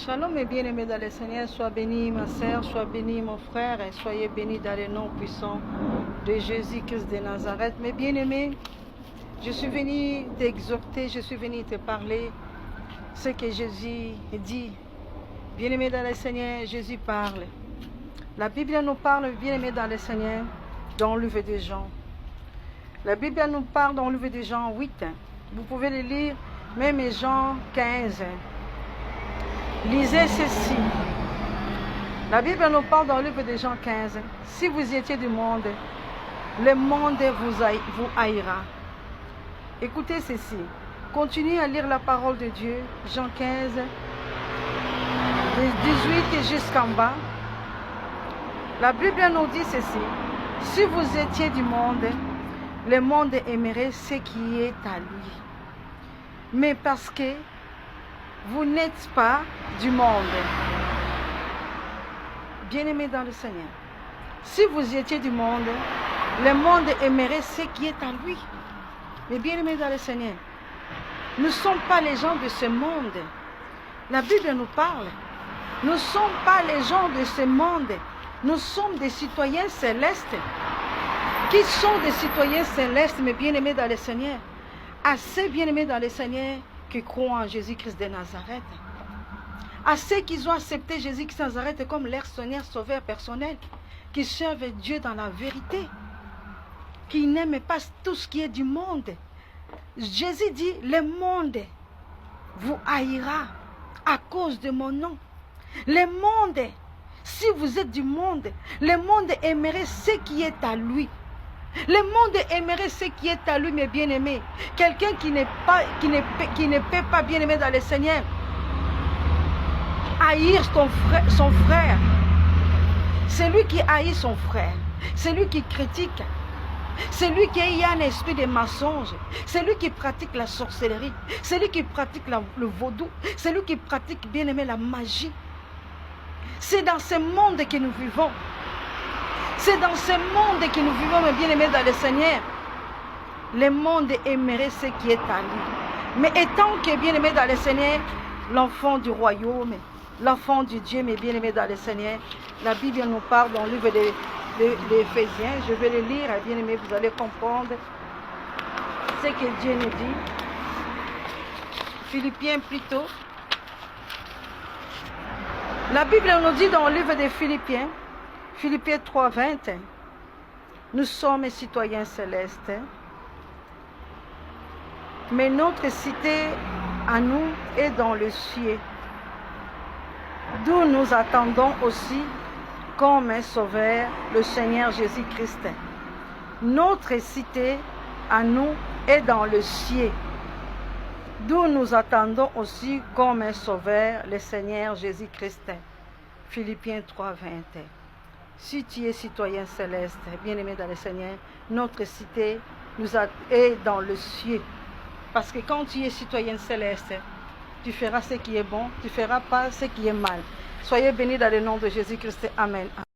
Shalom et bien-aimés dans le Seigneur, sois béni ma sœur, sois béni mon frère, et soyez bénis dans le nom puissant de Jésus-Christ de Nazareth. Mes bien-aimés, je suis venu t'exhorter, je suis venu te parler ce que Jésus dit. Bien-aimés dans le Seigneur, Jésus parle. La Bible nous parle, bien-aimés dans le Seigneur, dans le livre de Jean. La Bible nous parle dans le livre de Jean 8. Vous pouvez le lire, même Jean 15. Lisez ceci. La Bible nous parle dans le livre de Jean 15. Si vous étiez du monde, le monde vous haïra. Écoutez ceci. Continuez à lire la parole de Dieu. Jean 15, de 18 jusqu'en bas. La Bible nous dit ceci. Si vous étiez du monde, le monde aimerait ce qui est à lui. Mais parce que vous n'êtes pas du monde. Bien-aimés dans le Seigneur, si vous étiez du monde, le monde aimerait ce qui est à lui. Mais bien-aimés dans le Seigneur, nous ne sommes pas les gens de ce monde. La Bible nous parle. Nous ne sommes pas les gens de ce monde. Nous sommes des citoyens célestes. Qui sont des citoyens célestes, mes bien-aimés dans le Seigneur? Assez bien-aimés dans le Seigneur qui croient en Jésus-Christ de Nazareth. À ceux qui ont accepté Jésus-Christ de Nazareth comme leur Seigneur sauveur personnel, qui servent Dieu dans la vérité, qui n'aiment pas tout ce qui est du monde. Jésus dit, le monde vous haïra à cause de mon nom. Le monde, si vous êtes du monde, le monde aimerait ce qui est à lui. Le monde aimerait ce qui est à lui, mes bien-aimés. Quelqu'un qui ne peut pas, bien-aimé dans le Seigneur, haïr son frère. C'est lui qui haït son frère. C'est lui qui critique. C'est lui qui a un esprit de mensonge. C'est lui qui pratique la sorcellerie. C'est lui qui pratique le vaudou. C'est lui qui pratique, bien-aimé, la magie. C'est dans ce monde que nous vivons. C'est dans ce monde que nous vivons, mes bien-aimés dans le Seigneur. Le monde aimerait ce qui est à lui. Mais étant que bien-aimé dans le Seigneur, l'enfant du royaume, l'enfant du Dieu, mes bien-aimés dans le Seigneur, la Bible nous parle dans le livre d'Éphésiens. Je vais le lire, bien-aimés, vous allez comprendre ce que Dieu nous dit. Philippiens plutôt. La Bible nous dit dans le livre de Philippiens, Philippiens 3, 20, nous sommes citoyens célestes, mais notre cité à nous est dans le ciel, d'où nous attendons aussi comme un sauveur le Seigneur Jésus-Christ. Notre cité à nous est dans le ciel, d'où nous attendons aussi comme un sauveur le Seigneur Jésus-Christ. Philippiens 3, 20. Si tu es citoyen céleste, bien-aimé dans le Seigneur, notre cité est dans le ciel. Parce que quand tu es citoyen céleste, tu feras ce qui est bon, tu ne feras pas ce qui est mal. Soyez bénis dans le nom de Jésus-Christ. Amen.